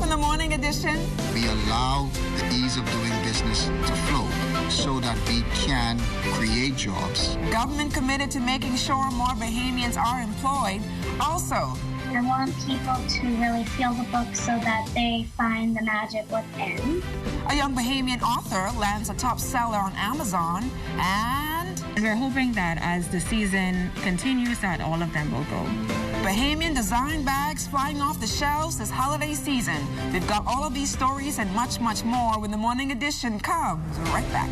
up in the morning edition. We allow the ease of doing business to flow so that we can create jobs. Government committed to making sure more Bahamians are employed. Also, I want people to really feel the book so that they find the magic within. A young Bahamian author lands a top seller on Amazon, and we're hoping that as the season continues that all of them will go. Bahamian design bags flying off the shelves this holiday season. We've got all of these stories and much, much more when the morning edition comes right back.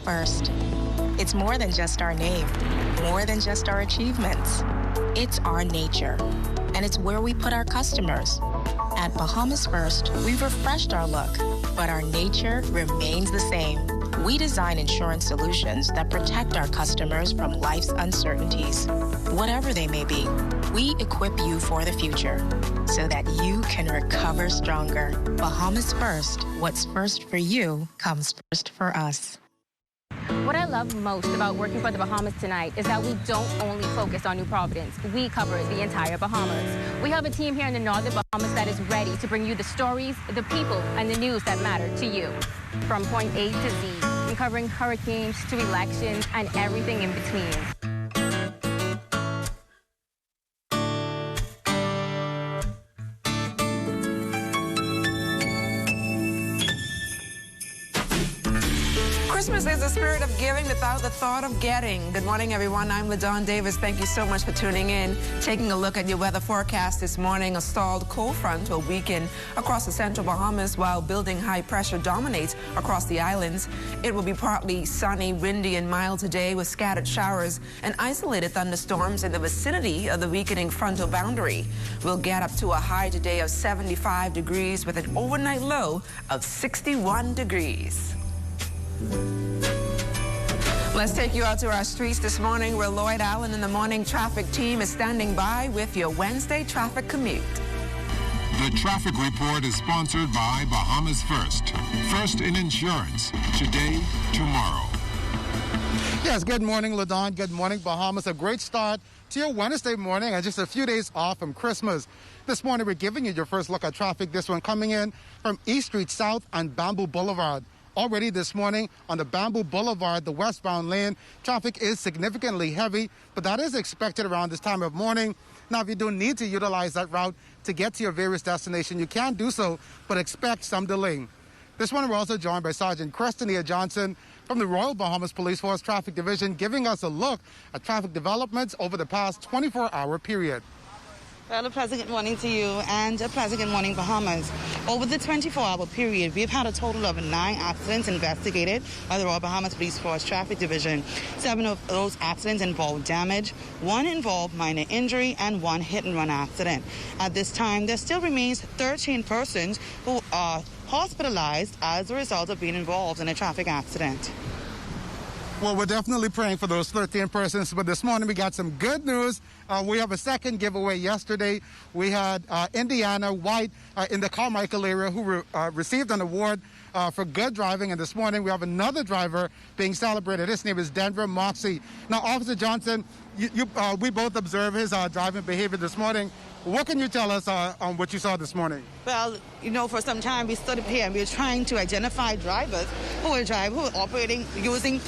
First, it's more than just our name, more than just our achievements. It's our nature, and it's where we put our customers. At Bahamas First, we've refreshed our look, but our nature remains the same. We design insurance solutions that protect our customers from life's uncertainties, whatever they may be. We equip you for the future so that you can recover stronger. Bahamas First, what's first for you comes first for us. What I love most about working for the Bahamas tonight is that we don't only focus on New Providence. We cover the entire Bahamas. We have a team here in the Northern Bahamas that is ready to bring you the stories, the people, and the news that matter to you. From point A to Z, from covering hurricanes to elections and everything in between. Christmas is the spirit of giving without the thought of getting. Good morning, everyone. I'm LaDawn Davis. Thank you so much for tuning in. Taking a look at your weather forecast this morning, a stalled cold front will weaken across the central Bahamas while building high pressure dominates across the islands. It will be partly sunny, windy, and mild today with scattered showers and isolated thunderstorms in the vicinity of the weakening frontal boundary. We'll get up to a high today of 75 degrees with an overnight low of 61 degrees. Let's take you out to our streets this morning where Lloyd Allen and the morning traffic team is standing by with your Wednesday traffic commute. The traffic report is sponsored by Bahamas First. First in insurance. Today, tomorrow. Yes, good morning, LaDawn. Good morning, Bahamas. A great start to your Wednesday morning and just a few days off from Christmas. This morning, we're giving you your first look at traffic. This one coming in from East Street South and Bamboo Boulevard. Already this morning on the Bamboo Boulevard, the westbound lane, traffic is significantly heavy, but that is expected around this time of morning. Now, if you do need to utilize that route to get to your various destinations, you can do so, but expect some delay. This morning, we're also joined by Sergeant Crestania Johnson from the Royal Bahamas Police Force Traffic Division, giving us a look at traffic developments over the past 24-hour period. Well, a pleasant good morning to you and a pleasant good morning, Bahamas. Over the 24-hour period, we've had a total of 9 accidents investigated by the Royal Bahamas Police Force Traffic Division. 7 of those accidents involved damage, 1 involved minor injury, and 1 hit-and-run accident. At this time, there still remains 13 persons who are hospitalized as a result of being involved in a traffic accident. Well, we're definitely praying for those 13 persons, but this morning we got some good news. We have a second giveaway yesterday. We had Indiana White in the Carmichael area who received an award for good driving, and this morning we have another driver being celebrated. His name is Denver Moxie. Now, Officer Johnson, we both observed his driving behavior this morning. What can you tell us on what you saw this morning? Well, you know, for some time we stood up here and we were trying to identify drivers who are operating using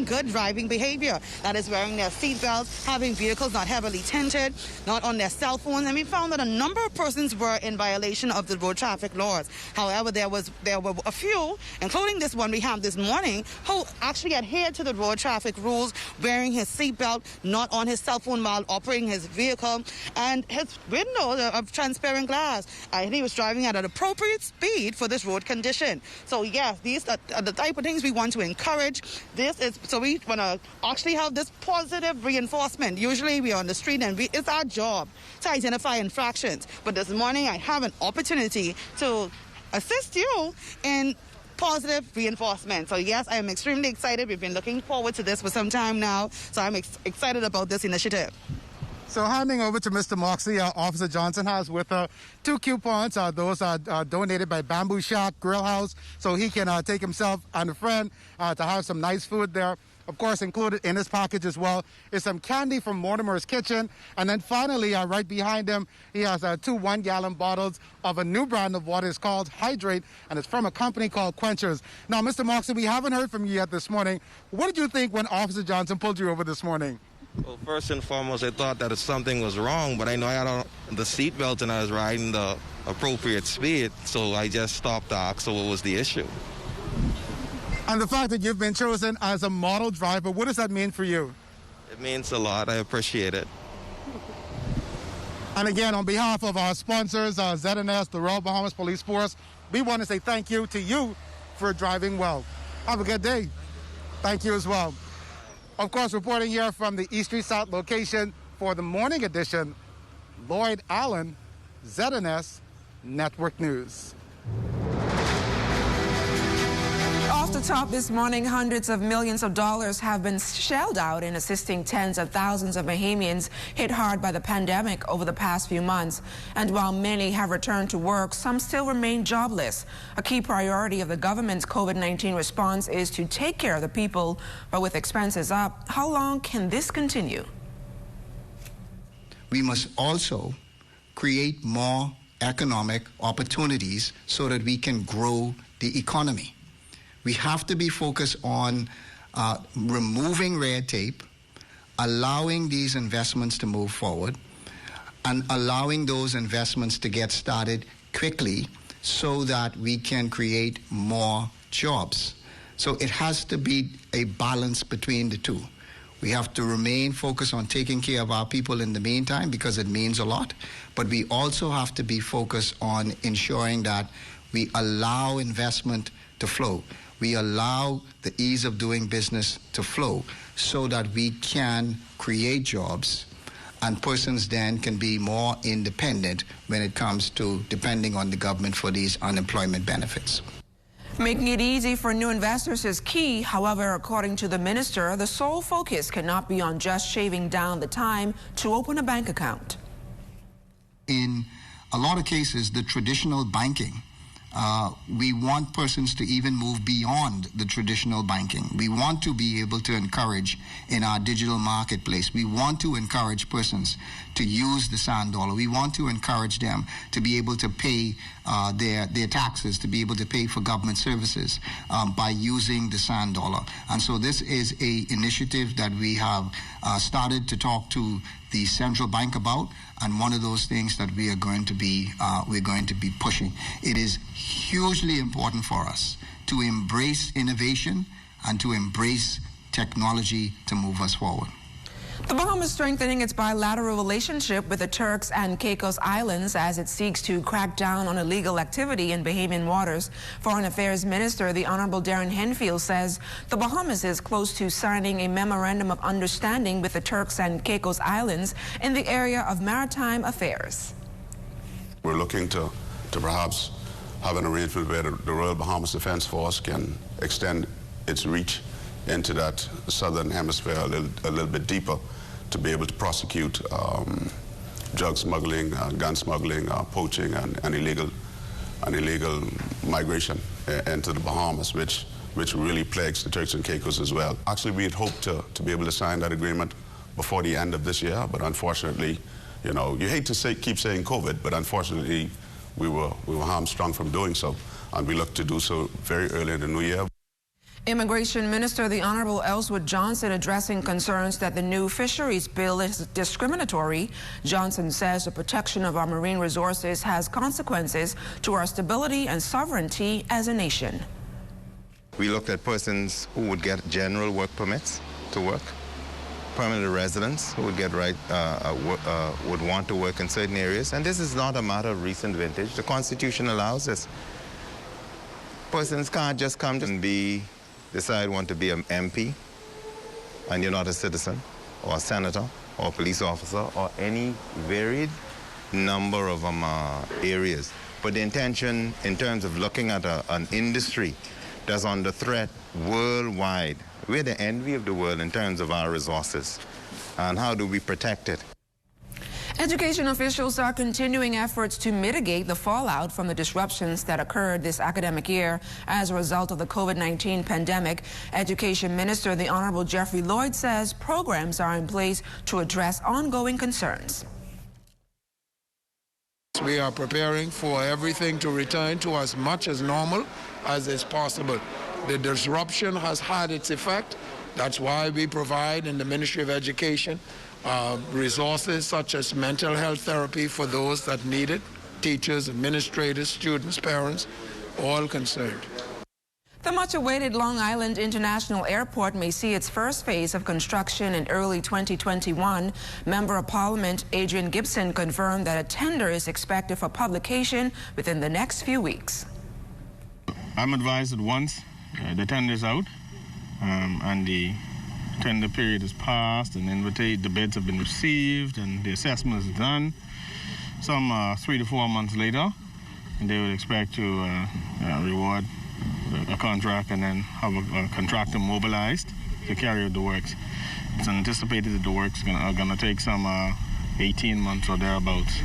good driving behavior. That is wearing their seatbelts, having vehicles not heavily tinted, not on their cell phones, and we found that a number of persons were in violation of the road traffic laws. However, there were a few, including this one we have this morning, who actually adhered to the road traffic rules, wearing his seatbelt, not on his cell phone while operating his vehicle, and his window of transparent glass. And he was driving at an appropriate speed for this road condition. So yes, these are the type of things we want to encourage. So we want to actually have this positive reinforcement. Usually we are on the street and it's our job to identify infractions. But this morning I have an opportunity to assist you in positive reinforcement. So yes, I am extremely excited. We've been looking forward to this for some time now. So I'm excited about this initiative. So handing over to Mr. Moxley, Officer Johnson has with her 2 coupons. Those are donated by Bamboo Shack Grill House, so he can take himself and a friend to have some nice food there. Of course, included in his package as well is some candy from Mortimer's Kitchen. And then finally, right behind him, he has 2 1-gallon bottles of a new brand of water. It's called Hydrate, and it's from a company called Quenchers. Now, Mr. Moxley, we haven't heard from you yet this morning. What did you think when Officer Johnson pulled you over this morning? Well, first and foremost, I thought that something was wrong, but I know I had on the seatbelt and I was riding the appropriate speed, so I just stopped to ask what was the issue. And the fact that you've been chosen as a model driver, what does that mean for you? It means a lot. I appreciate it. And again, on behalf of our sponsors, ZNS, the Royal Bahamas Police Force, we want to say thank you to you for driving well. Have a good day. Thank you as well. Of course, reporting here from the East Street South location for the morning edition, Lloyd Allen, ZNS Network News. Off the top this morning, hundreds of millions of dollars have been shelled out in assisting tens of thousands of Bahamians hit hard by the pandemic over the past few months. And while many have returned to work, some still remain jobless. A key priority of the government's COVID-19 response is to take care of the people, but with expenses up, how long can this continue? We must also create more economic opportunities so that we can grow the economy. We have to be focused on removing red tape, allowing these investments to move forward, and allowing those investments to get started quickly so that we can create more jobs. So it has to be a balance between the two. We have to remain focused on taking care of our people in the meantime because it means a lot, but we also have to be focused on ensuring that we allow investment to flow. We allow the ease of doing business to flow so that we can create jobs and persons then can be more independent when it comes to depending on the government for these unemployment benefits. Making it easy for new investors is key. However, according to the minister, the sole focus cannot be on just shaving down the time to open a bank account. In a lot of cases, the traditional banking, we want persons to even move beyond the traditional banking. We want to be able to encourage in our digital marketplace. We want to encourage persons to use the sand dollar. We want to encourage them to be able to pay their taxes, to be able to pay for government services by using the sand dollar. And so this is an initiative that we have started to talk to the central bank about, and one of those things that we are going to be pushing. It is hugely important for us to embrace innovation and to embrace technology to move us forward. The Bahamas strengthening its bilateral relationship with the Turks and Caicos Islands as it seeks to crack down on illegal activity in Bahamian waters. Foreign Affairs Minister, the Honorable Darren Henfield, says the Bahamas is close to signing a memorandum of understanding with the Turks and Caicos Islands in the area of maritime affairs. We're looking to perhaps have an arrangement where the Royal Bahamas Defence Force can extend its reach into that southern hemisphere a little bit deeper to be able to prosecute drug smuggling, gun smuggling, poaching, and illegal migration into the Bahamas, which really plagues the Turks and Caicos as well. Actually, we had hoped to be able to sign that agreement before the end of this year, but unfortunately, you know, you hate to keep saying COVID, but unfortunately, we were hamstrung from doing so, and we look to do so very early in the new year. Immigration Minister, the Honorable Ellswood Johnson, addressing concerns that the new fisheries bill is discriminatory. Johnson says the protection of our marine resources has consequences to our stability and sovereignty as a nation. We looked at persons who would get general work permits to work, permanent residents who would get would want to work in certain areas, and this is not a matter of recent vintage. The Constitution allows this. Persons can't just come and decide want to be an MP, and you're not a citizen, or a senator, or a police officer, or any varied number of areas. But the intention, in terms of looking at an industry that's under threat worldwide. We're the envy of the world in terms of our resources. And how do we protect it? Education officials are continuing efforts to mitigate the fallout from the disruptions that occurred this academic year as a result of the COVID-19 pandemic. Education Minister, the Honorable Jeffrey Lloyd, says programs are in place to address ongoing concerns. We are preparing for everything to return to as much as normal as is possible. The disruption has had its effect. That's why we provide in the Ministry of Education resources such as mental health therapy for those that need it, teachers, administrators, students, parents, all concerned. The much-awaited Long Island International Airport may see its first phase of construction in early 2021. Member of Parliament Adrian Gibson confirmed that a tender is expected for publication within the next few weeks. I'm advised that once the tender is out and the tender period is passed and the bids have been received and the assessment is done, some 3 to 4 months later, and they would expect to reward a contract and then have a contractor mobilized to carry out the works. It's anticipated that the works are going to take some 18 months or thereabouts.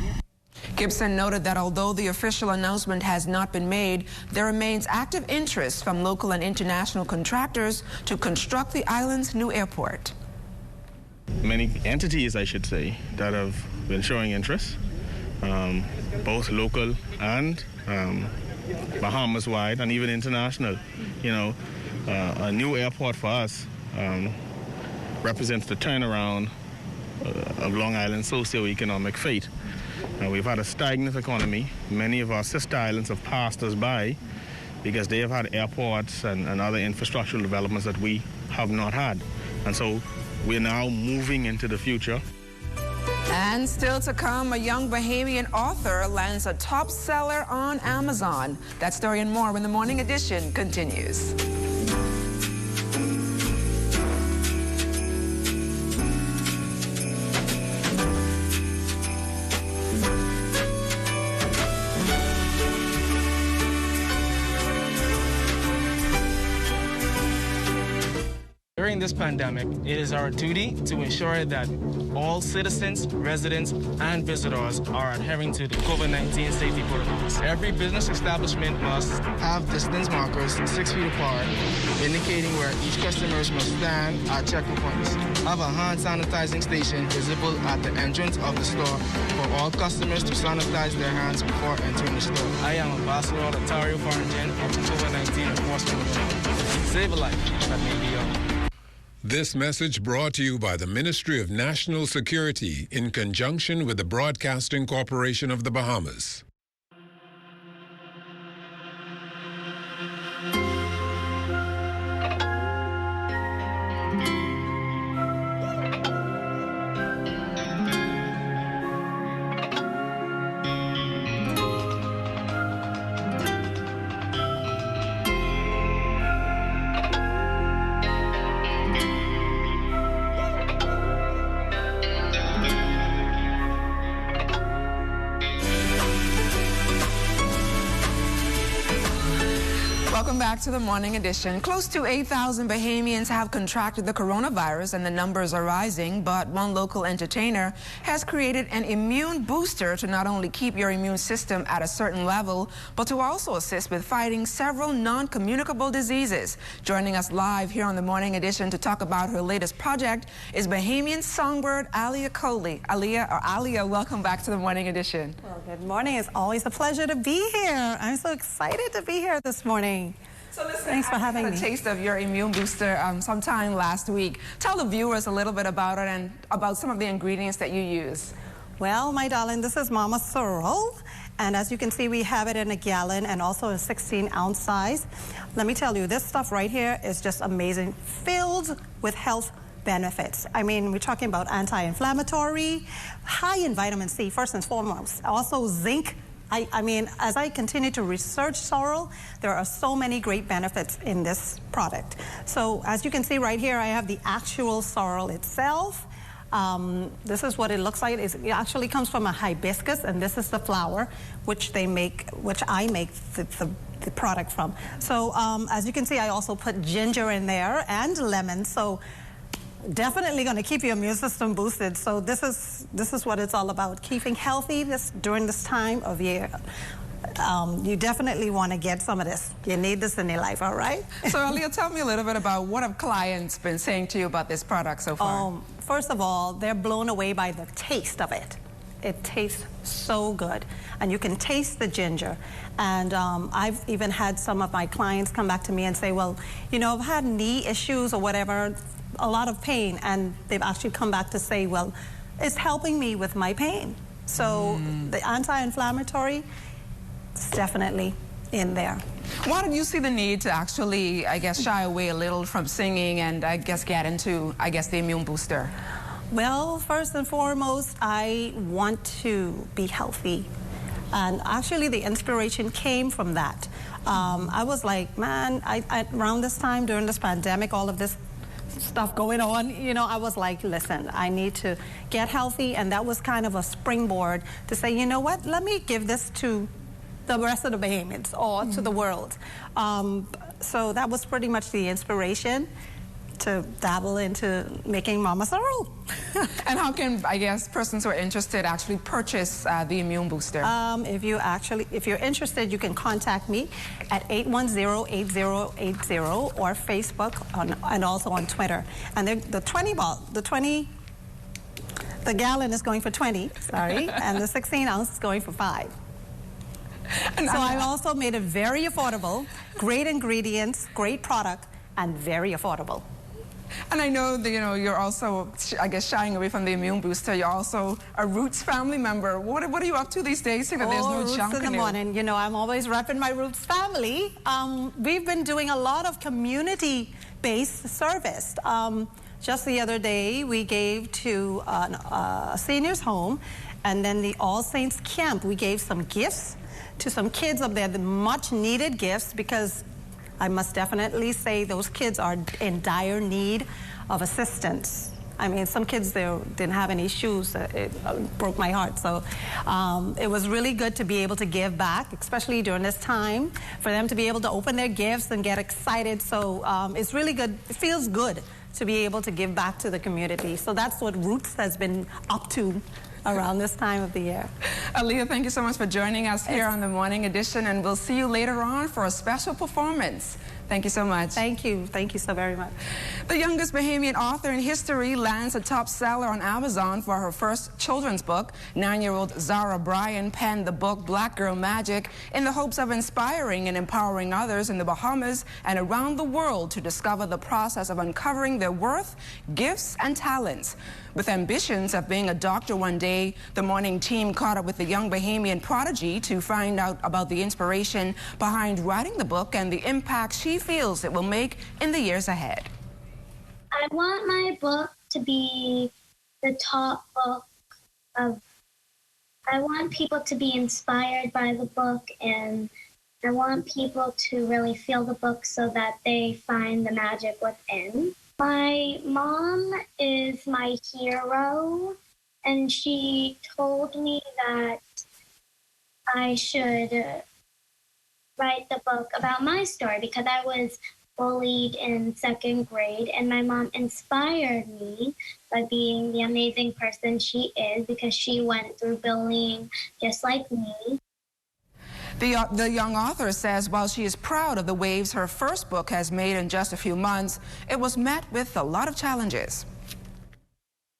Gibson noted that although the official announcement has not been made, there remains active interest from local and international contractors to construct the island's new airport. Many entities, I should say, that have been showing interest, both local and Bahamas-wide and even international. You know, a new airport for us represents the turnaround of Long Island's socio-economic fate. We've had a stagnant economy. Many of our sister islands have passed us by because they have had airports and other infrastructural developments that we have not had. And so we're now moving into the future. And still to come, a young Bahamian author lands a top seller on Amazon. That story and more when the Morning Edition continues. During this pandemic, it is our duty to ensure that all citizens, residents, and visitors are adhering to the COVID-19 safety protocols. Every business establishment must have distance markers 6 feet apart, indicating where each customer must stand at check-in points. Have a hand sanitizing station visible at the entrance of the store for all customers to sanitize their hands before entering the store. I am Ambassador Latario Farrington of the COVID-19 Enforcement Authority. Save a life that may be yours. This message brought to you by the Ministry of National Security in conjunction with the Broadcasting Corporation of the Bahamas. Welcome back to the Morning Edition. Close to 8,000 Bahamians have contracted the coronavirus and the numbers are rising, but one local entertainer has created an immune booster to not only keep your immune system at a certain level, but to also assist with fighting several non-communicable diseases. Joining us live here on the Morning Edition to talk about her latest project is Bahamian songbird Alia Coley. Alia, welcome back to the Morning Edition. Well, good morning. It's always a pleasure to be here. I'm so excited to be here this morning. So listen, thanks for having me. I had a taste of your immune booster sometime last week. Tell the viewers a little bit about it and about some of the ingredients that you use. Well, my darling, this is Mama Sorrel. And as you can see, we have it in a gallon and also a 16-ounce size. Let me tell you, this stuff right here is just amazing, filled with health benefits. I mean, we're talking about anti-inflammatory, high in vitamin C, first and foremost. Also zinc. I mean, as I continue to research sorrel, there are so many great benefits in this product. So as you can see right here, I have the actual sorrel itself. This is what it looks like. It actually comes from a hibiscus, and this is the flower which I make the product from. So as you can see, I also put ginger in there and lemon. So definitely going to keep your immune system boosted. So this is what it's all about, keeping healthy during this time of year. You definitely want to get some of this. You need this in your life, all right? So, Aaliyah, tell me a little bit about what have clients been saying to you about this product so far? First of all, they're blown away by the taste of it. It tastes so good, and you can taste the ginger. And I've even had some of my clients come back to me and say, well, you know, I've had knee issues or whatever, a lot of pain, and they've actually come back to say, well, it's helping me with my pain. So the anti-inflammatory, it's definitely in there. Why did you see the need to actually, I guess, shy away a little from singing and, I guess, get into, I guess, the immune booster? Well, first and foremost, I want to be healthy. And actually, the inspiration came from that. I was like, man, around this time, during this pandemic, all of this stuff going on, you know, I was like, listen, I need to get healthy. And that was kind of a springboard to say, you know what, let me give this to the rest of the Bahamians or to the world. So that was pretty much the inspiration to dabble into making Mama Sorrel. And how can, I guess, persons who are interested actually purchase the immune booster? If you're interested, you can contact me at 810-8080 or Facebook and also on Twitter. And the gallon is going for 20, sorry, and the 16 ounce is going for 5. So I also made it very affordable, great ingredients, great product, and very affordable. And I know that, you know, you're also, I guess, shying away from the immune booster. You're also a Roots family member. What are you up to these days? So that there's no Roots junk in the morning. You know, I'm always repping my Roots family. We've been doing a lot of community-based service. Just the other day, we gave to a seniors home, and then the All Saints Camp, we gave some gifts to some kids up there, the much needed gifts, because I must definitely say those kids are in dire need of assistance. I mean, some kids there didn't have any shoes. It broke my heart. So it was really good to be able to give back, especially during this time, for them to be able to open their gifts and get excited. So it's really good. It feels good to be able to give back to the community. So that's what Roots has been up to around this time of the year. Aaliyah, thank you so much for joining us here on the Morning Edition, and we'll see you later on for a special performance. Thank you so much. Thank you. Thank you so very much. The youngest Bahamian author in history lands a top seller on Amazon for her first children's book. 9-year-old Zara Bryan penned the book Black Girl Magic in the hopes of inspiring and empowering others in the Bahamas and around the world to discover the process of uncovering their worth, gifts, and talents. With ambitions of being a doctor one day, the morning team caught up with the young Bahamian prodigy to find out about the inspiration behind writing the book and the impact she feels it will make in the years ahead. I want my book to be the top book of... I want people to be inspired by the book, and I want people to really feel the book so that they find the magic within. My mom is my hero, and she told me that I should write the book about my story because I was bullied in 2nd grade, and my mom inspired me by being the amazing person she is because she went through bullying just like me. The young author says while she is proud of the waves her first book has made in just a few months, it was met with a lot of challenges.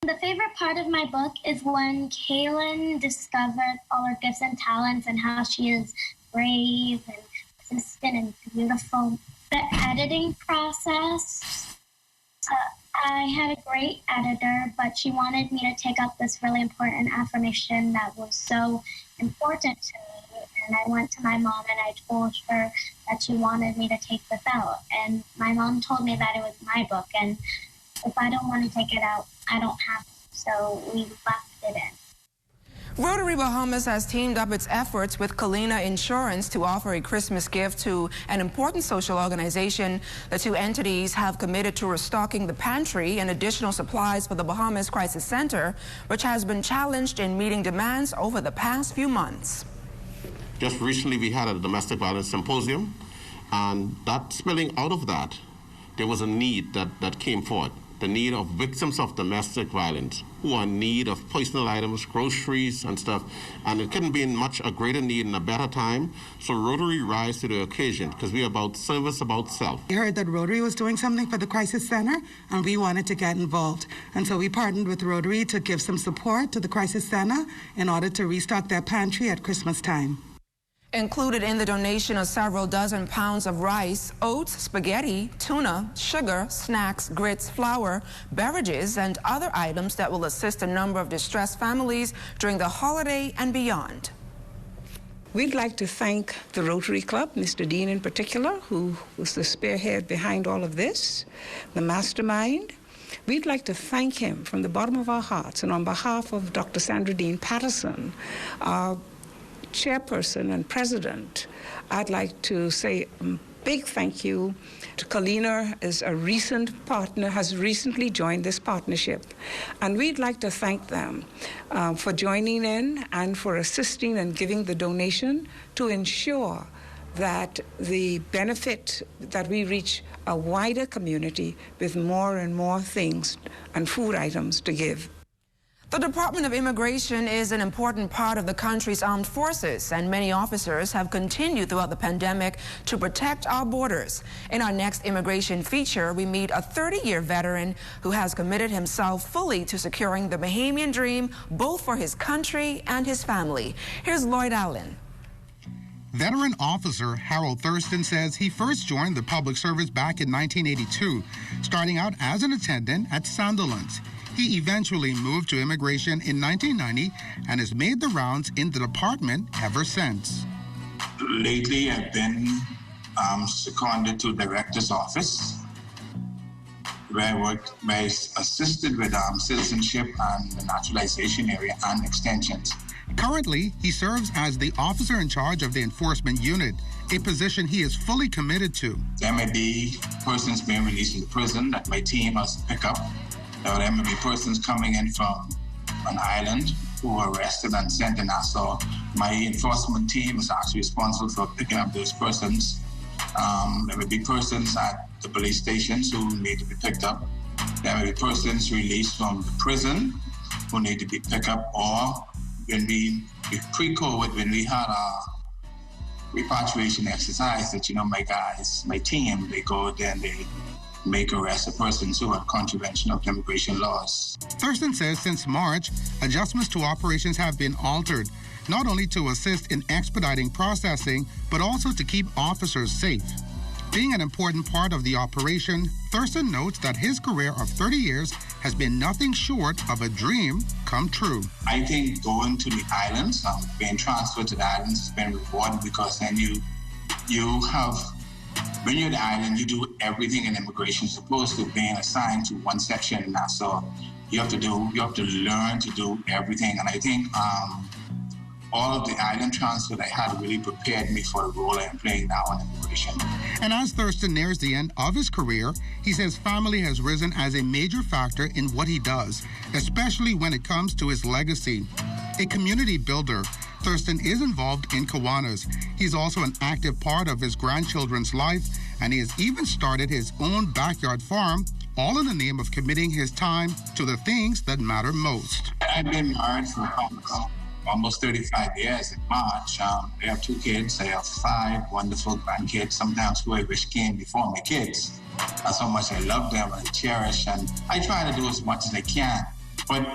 The favorite part of my book is when Kaylin discovered all her gifts and talents and how she is brave and persistent and beautiful. The editing process, I had a great editor, but she wanted me to take up this really important affirmation that was so important to me. And I went to my mom and I told her that she wanted me to take this out. And my mom told me that it was my book, and if I don't want to take it out, I don't have to. So we left it in. Rotary Bahamas has teamed up its efforts with Colina Insurance to offer a Christmas gift to an important social organization. The two entities have committed to restocking the pantry and additional supplies for the Bahamas Crisis Center, which has been challenged in meeting demands over the past few months. Just recently we had a domestic violence symposium, and that spilling out of that, there was a need that came forth. The need of victims of domestic violence who are in need of personal items, groceries and stuff, and it couldn't be in much a greater need in a better time. So Rotary rise to the occasion because we are about service, about self. We heard that Rotary was doing something for the Crisis Center, and we wanted to get involved. And so we partnered with Rotary to give some support to the Crisis Center in order to restock their pantry at Christmas time. Included in the donation are several dozen pounds of rice, oats, spaghetti, tuna, sugar, snacks, grits, flour, beverages, and other items that will assist a number of distressed families during the holiday and beyond. We'd like to thank the Rotary Club, Mr. Dean in particular, who was the spearhead behind all of this, the mastermind. We'd like to thank him from the bottom of our hearts, and on behalf of Dr. Sandra Dean Patterson, our chairperson and president, I'd like to say a big thank you to Colina, is a recent partner, has recently joined this partnership. And we'd like to thank them for joining in and for assisting and giving the donation to ensure that the benefit that we reach a wider community with more and more things and food items to give. The Department of Immigration is an important part of the country's armed forces, and many officers have continued throughout the pandemic to protect our borders. In our next immigration feature, we meet a 30-year veteran who has committed himself fully to securing the Bahamian dream, both for his country and his family. Here's Lloyd Allen. Veteran officer Harold Thurston says he first joined the public service back in 1982, starting out as an attendant at Sandilands. He eventually moved to immigration in 1990 and has made the rounds in the department ever since. Lately, I've been seconded to director's office, where I assisted with citizenship and the naturalization area and extensions. Currently, he serves as the officer in charge of the enforcement unit, a position he is fully committed to. There may be persons being released from prison that my team has to pick up. There may be persons coming in from an island who were arrested and sent to Nassau. My enforcement team is actually responsible for picking up those persons. There may be persons at the police stations who need to be picked up. There may be persons released from the prison who need to be picked up, or when pre-COVID, when we had a repatriation exercise that, my guys, my team, they go there and they make arrest of persons who are contravention of immigration laws. Thurston says since March, adjustments to operations have been altered, not only to assist in expediting processing, but also to keep officers safe. Being an important part of the operation, Thurston notes that his career of 30 years has been nothing short of a dream come true. I think going to the islands, being transferred to the islands has been rewarding, because then when you're at the island, you do everything in immigration, as opposed to being assigned to one section in Nassau. You have to learn to do everything. And I think all of the island transfer that I had really prepared me for the role I am playing now in immigration. And as Thurston nears the end of his career, he says family has risen as a major factor in what he does, especially when it comes to his legacy. A community builder, Thurston is involved in Kiwanis. He's also an active part of his grandchildren's life, and he has even started his own backyard farm, all in the name of committing his time to the things that matter most. I've been married for almost 35 years in March. I have 2 kids. I have 5 wonderful grandkids, sometimes who I wish came before my kids. That's how much I love them and cherish, and I try to do as much as I can. But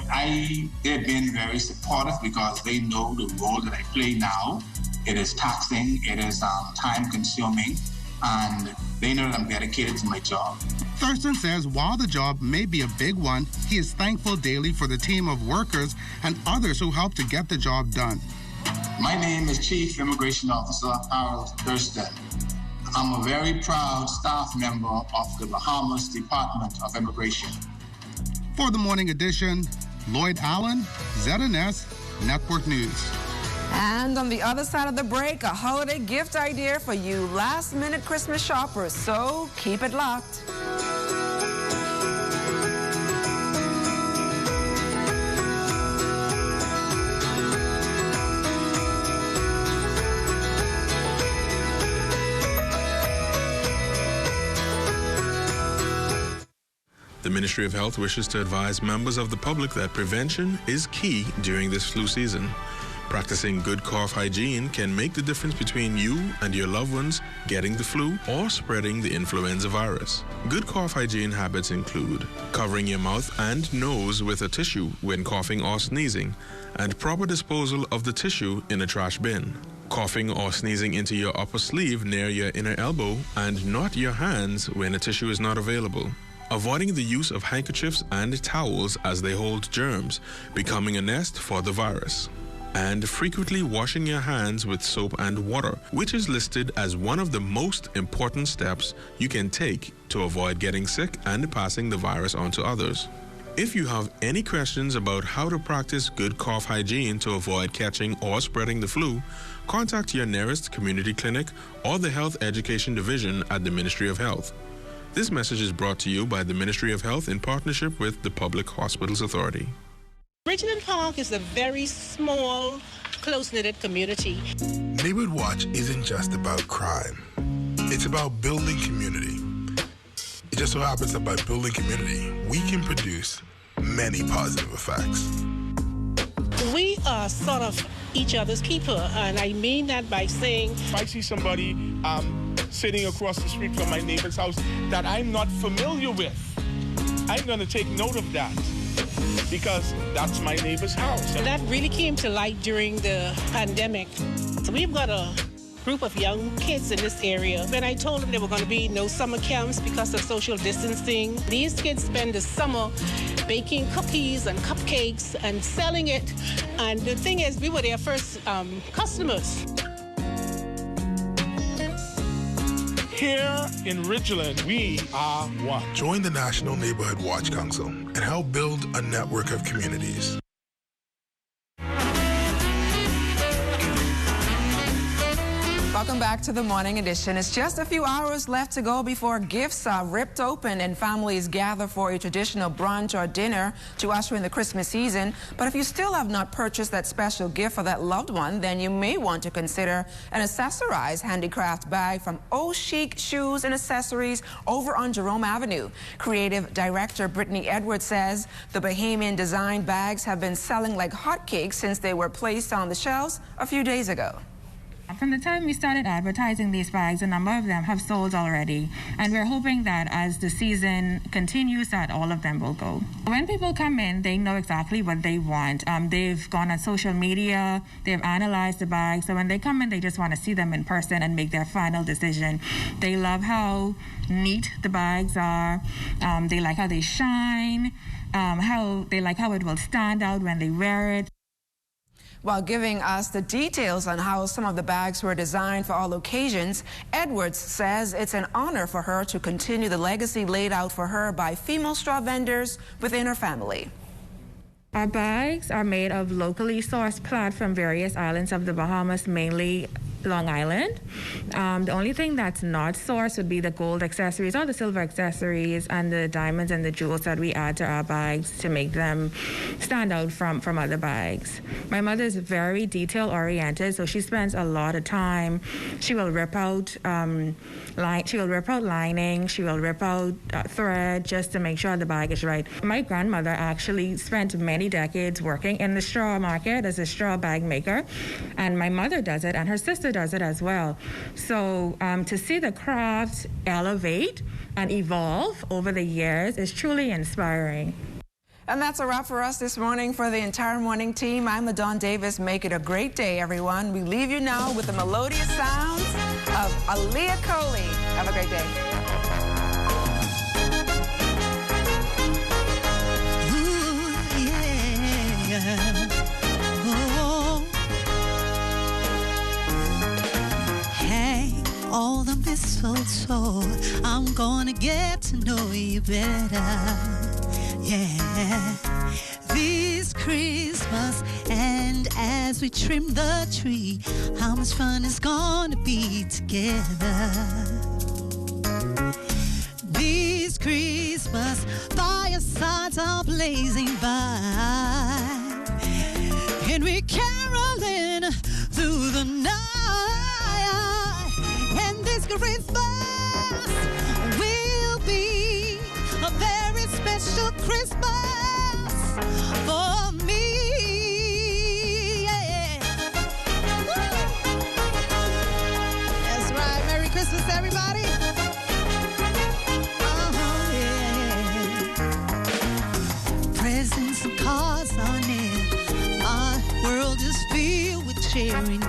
they've been very supportive, because they know the role that I play now. It is taxing, it is time-consuming, and they know that I'm dedicated to my job. Thurston says while the job may be a big one, he is thankful daily for the team of workers and others who help to get the job done. My name is Chief Immigration Officer Harold Thurston. I'm a very proud staff member of the Bahamas Department of Immigration. For the Morning Edition, Lloyd Allen, ZNS, Network News. And on the other side of the break, a holiday gift idea for you last-minute Christmas shoppers. So keep it locked. The Ministry of Health wishes to advise members of the public that prevention is key during this flu season. Practicing good cough hygiene can make the difference between you and your loved ones getting the flu or spreading the influenza virus. Good cough hygiene habits include covering your mouth and nose with a tissue when coughing or sneezing, and proper disposal of the tissue in a trash bin. Coughing or sneezing into your upper sleeve near your inner elbow and not your hands when a tissue is not available. Avoiding the use of handkerchiefs and towels as they hold germs, becoming a nest for the virus. And frequently washing your hands with soap and water, which is listed as one of the most important steps you can take to avoid getting sick and passing the virus on to others. If you have any questions about how to practice good cough hygiene to avoid catching or spreading the flu, contact your nearest community clinic or the Health Education Division at the Ministry of Health. This message is brought to you by the Ministry of Health in partnership with the Public Hospitals Authority. Bridgeland Park is a very small, close-knit community. Neighborhood Watch isn't just about crime. It's about building community. It just so happens that by building community, we can produce many positive effects. We are sort of each other's keeper, and I mean that by saying, if I see somebody sitting across the street from my neighbor's house that I'm not familiar with, I'm going to take note of that because that's my neighbor's house. That really came to light during the pandemic. So we've got a group of young kids in this area. When I told them there were going to be no summer camps because of social distancing, these kids spend the summer baking cookies and cupcakes and selling it. And the thing is, we were their first customers. Here in Ridgeland, we are one. Join the National Neighborhood Watch Council and help build a network of communities. Welcome back to the Morning Edition. It's just a few hours left to go before gifts are ripped open and families gather for a traditional brunch or dinner to usher in the Christmas season. But if you still have not purchased that special gift for that loved one, then you may want to consider an accessorized handicraft bag from O Chic Shoes and Accessories over on Jerome Avenue. Creative Director Brittany Edwards says the Bahamian design bags have been selling like hotcakes since they were placed on the shelves a few days ago. From the time we started advertising these bags, a number of them have sold already, and we're hoping that as the season continues that all of them will go. When people come in, they know exactly what they want. They've gone on social media, they've analyzed the bags, so when they come in, they just want to see them in person and make their final decision. They love how neat the bags are, they like how they shine, they like how it will stand out when they wear it. While giving us the details on how some of the bags were designed for all occasions, Edwards says it's an honor for her to continue the legacy laid out for her by female straw vendors within her family. Our bags are made of locally sourced plant from various islands of the Bahamas, mainly Long Island. The only thing that's not sourced would be the gold accessories or the silver accessories and the diamonds and the jewels that we add to our bags to make them stand out from other bags. My mother is very detail oriented, so she spends a lot of time. She will rip out lining, she will rip out thread just to make sure the bag is right. My grandmother actually spent many decades working in the straw market as a straw bag maker, and my mother does it and her sister does it as well. So to see the craft elevate and evolve over the years is truly inspiring. And that's a wrap for us this morning. For the entire morning team, I'm LaDawn Davis. Make it a great day, everyone. We leave you now with the melodious sounds of Aaliyah Coley. Have a great day. All the mistletoe, I'm gonna get to know you better. Yeah, this Christmas and as we trim the tree. How much fun it's gonna be together. These Christmas firesides are blazing by, and we're caroling through the night. And this Christmas will be a very special Christmas for me. Yeah. That's right. Merry Christmas, everybody. Presents and cards are near. My world is filled with cheering